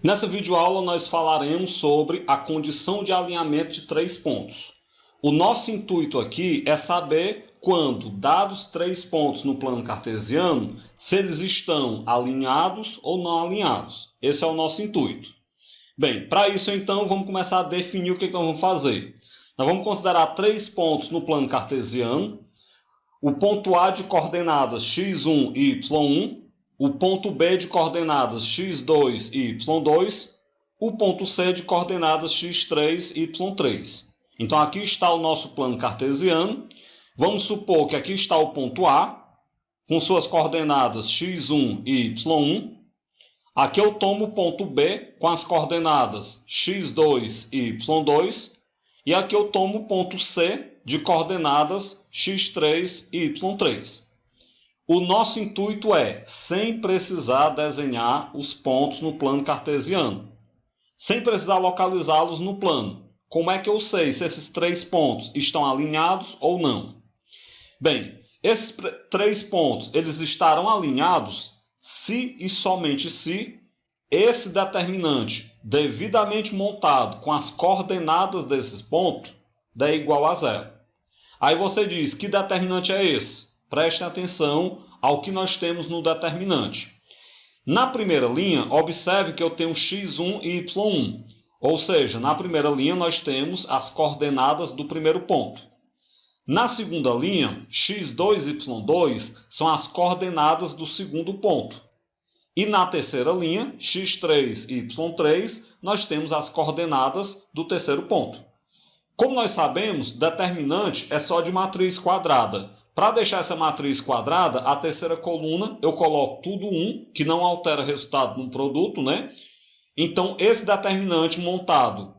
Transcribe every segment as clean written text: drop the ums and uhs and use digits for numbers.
Nessa videoaula nós falaremos sobre a condição de alinhamento de três pontos. O nosso intuito aqui é saber quando, dados três pontos no plano cartesiano, se eles estão alinhados ou não alinhados. Esse é o nosso intuito. Bem, para isso então vamos começar a definir o que nós vamos fazer. Nós vamos considerar três pontos no plano cartesiano. O ponto A de coordenadas x1 e y1. O ponto B de coordenadas x2 e y2, o ponto C de coordenadas x3 e y3. Então aqui está o nosso plano cartesiano. Vamos supor que aqui está o ponto A, com suas coordenadas x1 e y1. Aqui eu tomo o ponto B, com as coordenadas x2 e y2. E aqui eu tomo o ponto C, de coordenadas x3 e y3. O nosso intuito é, sem precisar desenhar os pontos no plano cartesiano, sem precisar localizá-los no plano. Como é que eu sei se esses três pontos estão alinhados ou não? Bem, esses três pontos eles estarão alinhados se e somente se esse determinante devidamente montado com as coordenadas desses pontos der igual a zero. Aí você diz, que determinante é esse? Prestem atenção ao que nós temos no determinante. Na primeira linha, observe que eu tenho x1 e y1. Ou seja, na primeira linha nós temos as coordenadas do primeiro ponto. Na segunda linha, x2 e y2 são as coordenadas do segundo ponto. E na terceira linha, x3 e y3, nós temos as coordenadas do terceiro ponto. Como nós sabemos, determinante é só de matriz quadrada. Para deixar essa matriz quadrada, a terceira coluna eu coloco tudo 1, que não altera resultado no produto, né? Então, esse determinante montado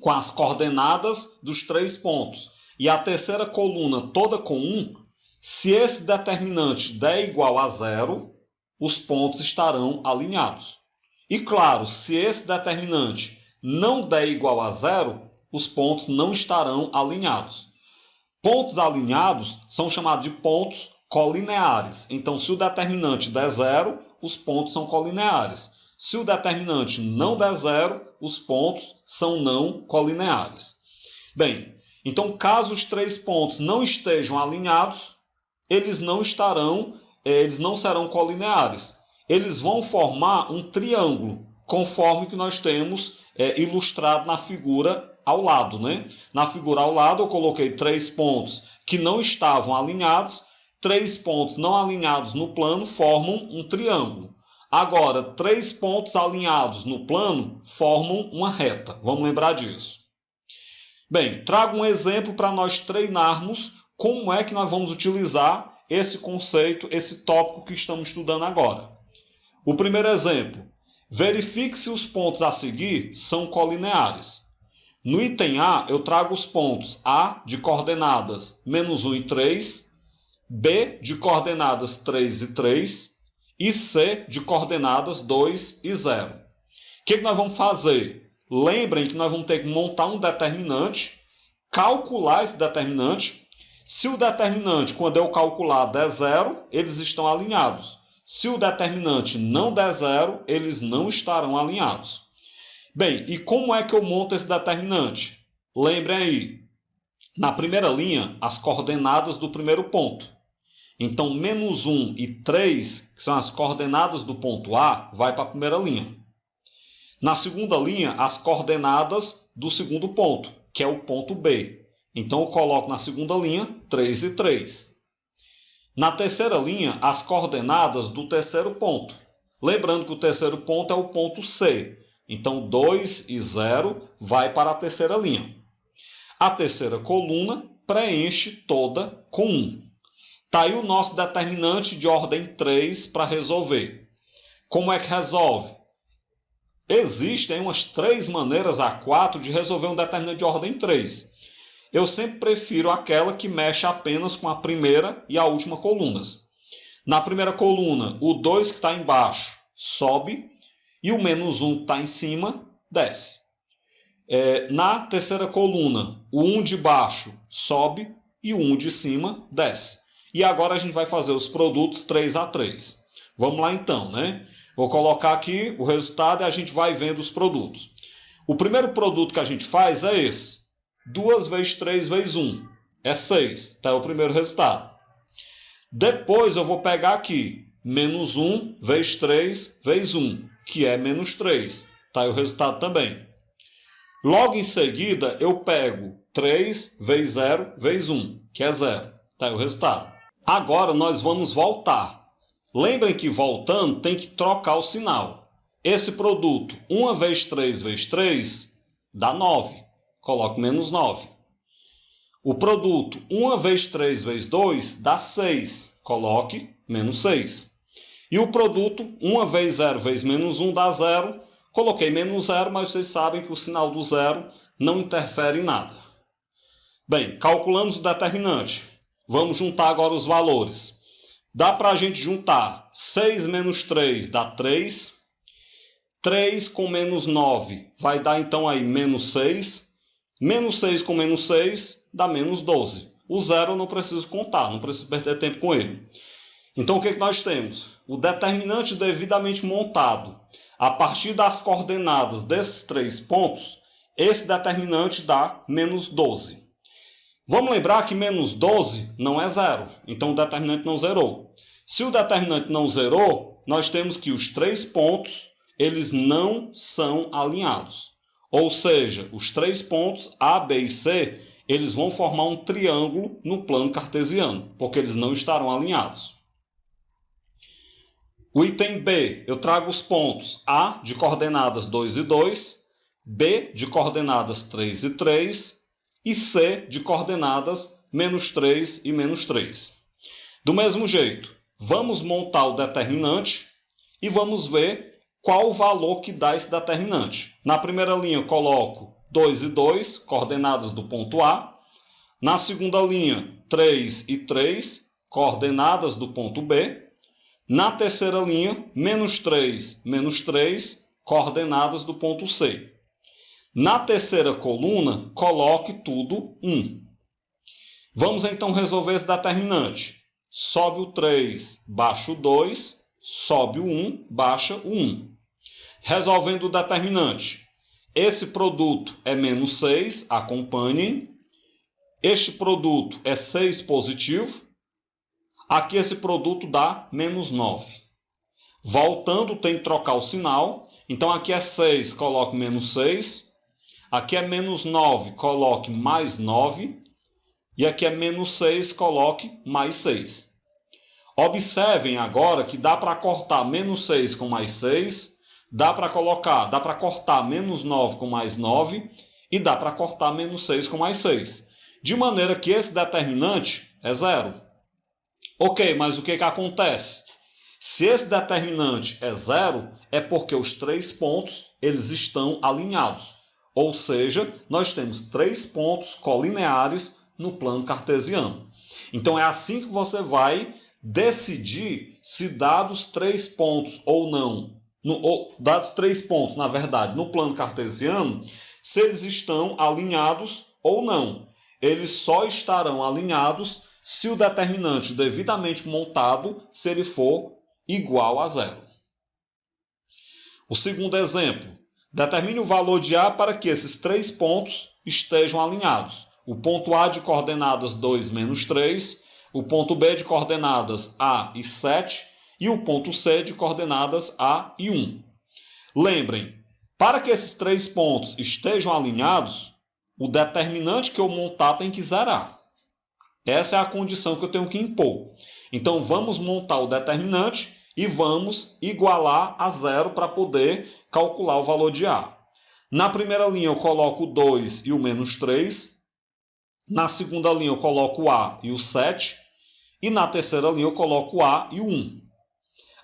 com as coordenadas dos três pontos e a terceira coluna toda com 1, se esse determinante der igual a zero, os pontos estarão alinhados. E claro, se esse determinante não der igual a zero, os pontos não estarão alinhados. Pontos alinhados são chamados de pontos colineares. Então, se o determinante der zero, os pontos são colineares. Se o determinante não der zero, os pontos são não colineares. Bem, então, caso os três pontos não estejam alinhados, eles não serão colineares. Eles vão formar um triângulo, conforme que nós temos ilustrado na figura ao lado, né? Na figura ao lado eu coloquei três pontos que não estavam alinhados, três pontos não alinhados no plano formam um triângulo. Agora, três pontos alinhados no plano formam uma reta. Vamos lembrar disso. Bem, trago um exemplo para nós treinarmos como é que nós vamos utilizar esse conceito, esse tópico que estamos estudando agora. O primeiro exemplo, verifique se os pontos a seguir são colineares. No item A, eu trago os pontos A de coordenadas -1 e 3, B de coordenadas 3 e 3 e C de coordenadas 2 e 0. O que nós vamos fazer? Lembrem que nós vamos ter que montar um determinante, calcular esse determinante. Se o determinante, quando eu calcular, der zero, eles estão alinhados. Se o determinante não der zero, eles não estarão alinhados. Bem, e como é que eu monto esse determinante? Lembrem aí, na primeira linha, as coordenadas do primeiro ponto. Então, -1 e 3, que são as coordenadas do ponto A, vai para a primeira linha. Na segunda linha, as coordenadas do segundo ponto, que é o ponto B. Então, eu coloco na segunda linha 3 e 3. Na terceira linha, as coordenadas do terceiro ponto. Lembrando que o terceiro ponto é o ponto C. Então, 2 e 0 vai para a terceira linha. A terceira coluna preenche toda com 1. Está aí o nosso determinante de ordem 3 para resolver. Como é que resolve? Existem umas 3 maneiras a 4 de resolver um determinante de ordem 3. Eu sempre prefiro aquela que mexe apenas com a primeira e a última colunas. Na primeira coluna, o 2 que está embaixo sobe e o -1 que está em cima desce. Na terceira coluna, o 1 de baixo sobe e o 1 de cima desce. E agora a gente vai fazer os produtos 3 a 3. Vamos lá então, né? Vou colocar aqui o resultado e a gente vai vendo os produtos. O primeiro produto que a gente faz é esse. 2 vezes 3 vezes 1 é 6. Então é o primeiro resultado. Depois eu vou pegar aqui menos 1 vezes 3 vezes 1, que é menos 3. Está aí o resultado também. Logo em seguida eu pego 3 vezes 0 vezes 1, que é 0. Está aí o resultado. Agora nós vamos voltar. Lembrem que voltando tem que trocar o sinal. Esse produto, 1 vezes 3 vezes 3, dá 9. Coloco menos 9. O produto 1 vezes 3 vezes 2, dá 6. Coloque menos 6. E o produto 1 vezes 0 vezes menos 1 dá 0. Coloquei menos 0, mas vocês sabem que o sinal do zero não interfere em nada. Bem, calculamos o determinante. Vamos juntar agora os valores. Dá para a gente juntar 6 menos 3 dá 3. 3 com menos 9 vai dar então aí menos 6. Menos 6 com menos 6 dá menos 12. O zero eu não preciso contar, não preciso perder tempo com ele. Então o que nós temos? O determinante devidamente montado a partir das coordenadas desses 3 pontos, esse determinante dá menos 12. Vamos lembrar que menos 12 não é zero, então o determinante não zerou. Se o determinante não zerou, nós temos que os 3 pontos eles não são alinhados. Ou seja, os 3 pontos A, B e C eles vão formar um triângulo no plano cartesiano, porque eles não estarão alinhados. O item B, eu trago os pontos A de coordenadas 2 e 2, B de coordenadas 3 e 3 e C de coordenadas menos 3 e menos 3. Do mesmo jeito, vamos montar o determinante e vamos ver qual o valor que dá esse determinante. Na primeira linha eu coloco 2 e 2, coordenadas do ponto A. Na segunda linha, 3 e 3, coordenadas do ponto B. Na terceira linha, menos 3, coordenadas do ponto C. Na terceira coluna, coloque tudo 1. Vamos então resolver esse determinante. Sobe o 3, baixa o 2, sobe o 1, baixa o 1. Resolvendo o determinante. Esse produto é menos 6, acompanhem. Este produto é 6 positivo. Aqui esse produto dá menos 9. Voltando, tem que trocar o sinal. Então aqui é 6, coloque menos 6. Aqui é menos 9, coloque mais 9. E aqui é menos 6, coloque mais 6. Observem agora que dá para cortar menos 6 com mais 6. Dá para cortar menos 9 com mais 9. E dá para cortar menos 6 com mais 6. De maneira que esse determinante é zero. Ok, mas o que acontece? Se esse determinante é zero, é porque os 3 pontos eles estão alinhados. Ou seja, nós temos 3 pontos colineares no plano cartesiano. Então é assim que você vai decidir se dados 3 pontos ou não, dados 3 pontos, na verdade, no plano cartesiano, se eles estão alinhados ou não. Eles só estarão alinhados se o determinante devidamente montado, se ele for igual a zero. O segundo exemplo. Determine o valor de A para que esses 3 pontos estejam alinhados. O ponto A de coordenadas 2 menos 3, o ponto B de coordenadas A e 7 e o ponto C de coordenadas A e 1. Lembrem, para que esses 3 pontos estejam alinhados, o determinante que eu montar tem que zerar. Essa é a condição que eu tenho que impor. Então, vamos montar o determinante e vamos igualar a zero para poder calcular o valor de A. Na primeira linha, eu coloco o 2 e o menos 3. Na segunda linha, eu coloco o A e o 7. E na terceira linha, eu coloco o A e o 1.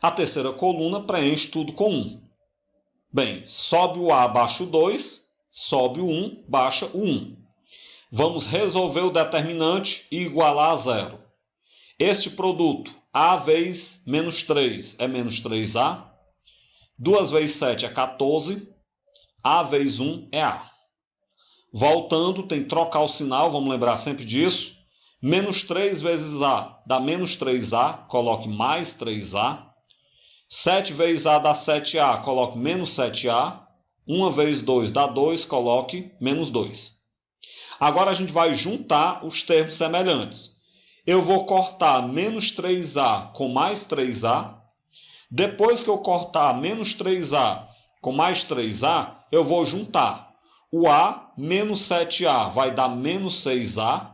A terceira coluna preenche tudo com 1. Bem, sobe o A, baixa o 2. Sobe o 1, baixa o 1. Vamos resolver o determinante e igualar a zero. Este produto, A vezes menos 3 é menos 3A. 2 vezes 7 é 14. A vezes 1 é A. Voltando, tem que trocar o sinal, vamos lembrar sempre disso. Menos 3 vezes A dá menos 3A, coloque mais 3A. 7 vezes A dá 7A, coloque menos 7A. 1 vezes 2 dá 2, coloque menos 2. Agora a gente vai juntar os termos semelhantes. Eu vou cortar menos 3A com mais 3A. Depois que eu cortar menos 3A com mais 3A, eu vou juntar. O A menos 7A vai dar menos 6A.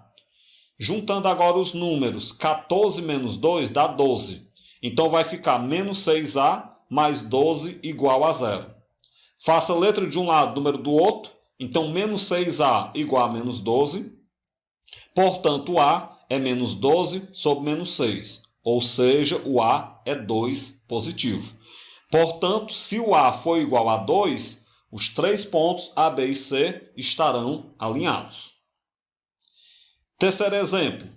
Juntando agora os números, 14 menos 2 dá 12. Então vai ficar menos 6A mais 12 igual a 0. Faça a letra de um lado, número do outro. Então menos 6A igual a menos 12. Portanto, o A é menos 12 sobre menos 6. Ou seja, o A é 2 positivo. Portanto, se o A for igual a 2, os 3 pontos A, B e C estarão alinhados. Terceiro exemplo.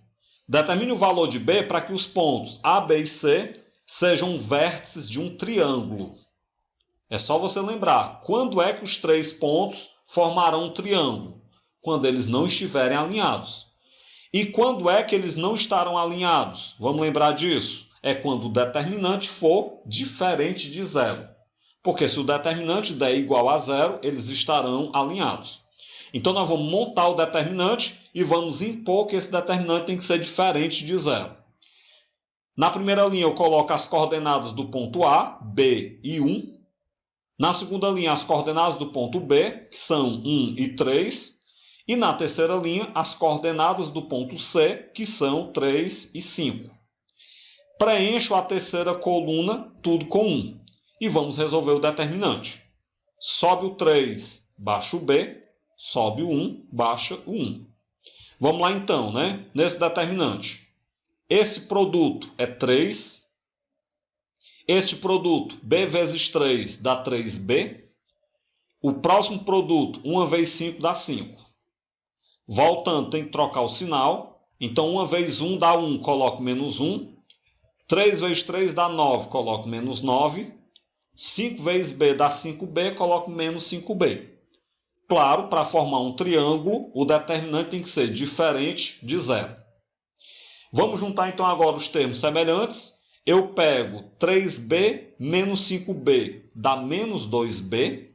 Determine o valor de B para que os pontos A, B e C sejam vértices de um triângulo. É só você lembrar, quando é que os 3 pontos formarão um triângulo? Quando eles não estiverem alinhados. E quando é que eles não estarão alinhados? Vamos lembrar disso? É quando o determinante for diferente de 0. Porque se o determinante der igual a 0, eles estarão alinhados. Então nós vamos montar o determinante e vamos impor que esse determinante tem que ser diferente de 0. Na primeira linha eu coloco as coordenadas do ponto A, B e 1. Na segunda linha as coordenadas do ponto B, que são 1 e 3. E na terceira linha as coordenadas do ponto C, que são 3 e 5. Preencho a terceira coluna, tudo com 1. E vamos resolver o determinante. Sobe o 3, baixa o B. Sobe o 1, baixa o 1. Vamos lá então, né? Nesse determinante. Esse produto é 3. Este produto, B vezes 3, dá 3B. O próximo produto, 1 vezes 5, dá 5. Voltando, tem que trocar o sinal. Então, 1 vezes 1 dá 1, coloco menos 1. 3 vezes 3 dá 9, coloco menos 9. 5 vezes B dá 5B, coloco menos 5B. Claro, para formar um triângulo, o determinante tem que ser diferente de 0. Vamos juntar então agora os termos semelhantes. Eu pego 3B menos 5B dá menos 2B.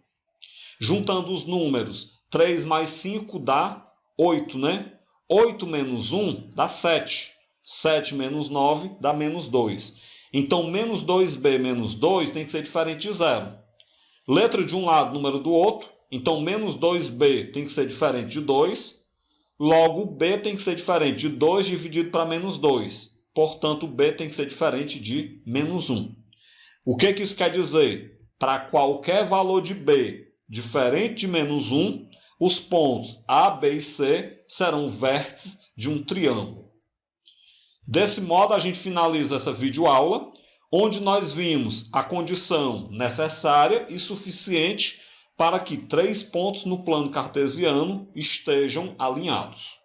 Juntando os números, 3 mais 5 dá 8, né? 8 menos 1 dá 7. 7 menos 9 dá menos 2. Então, menos 2B menos 2 tem que ser diferente de 0. Letra de um lado, número do outro. Então, menos 2B tem que ser diferente de 2. Logo, B tem que ser diferente de 2 dividido para menos 2. Portanto, B tem que ser diferente de menos 1. O que isso quer dizer? Para qualquer valor de B diferente de menos 1, os pontos A, B e C serão vértices de um triângulo. Desse modo, a gente finaliza essa videoaula, onde nós vimos a condição necessária e suficiente para que 3 pontos no plano cartesiano estejam alinhados.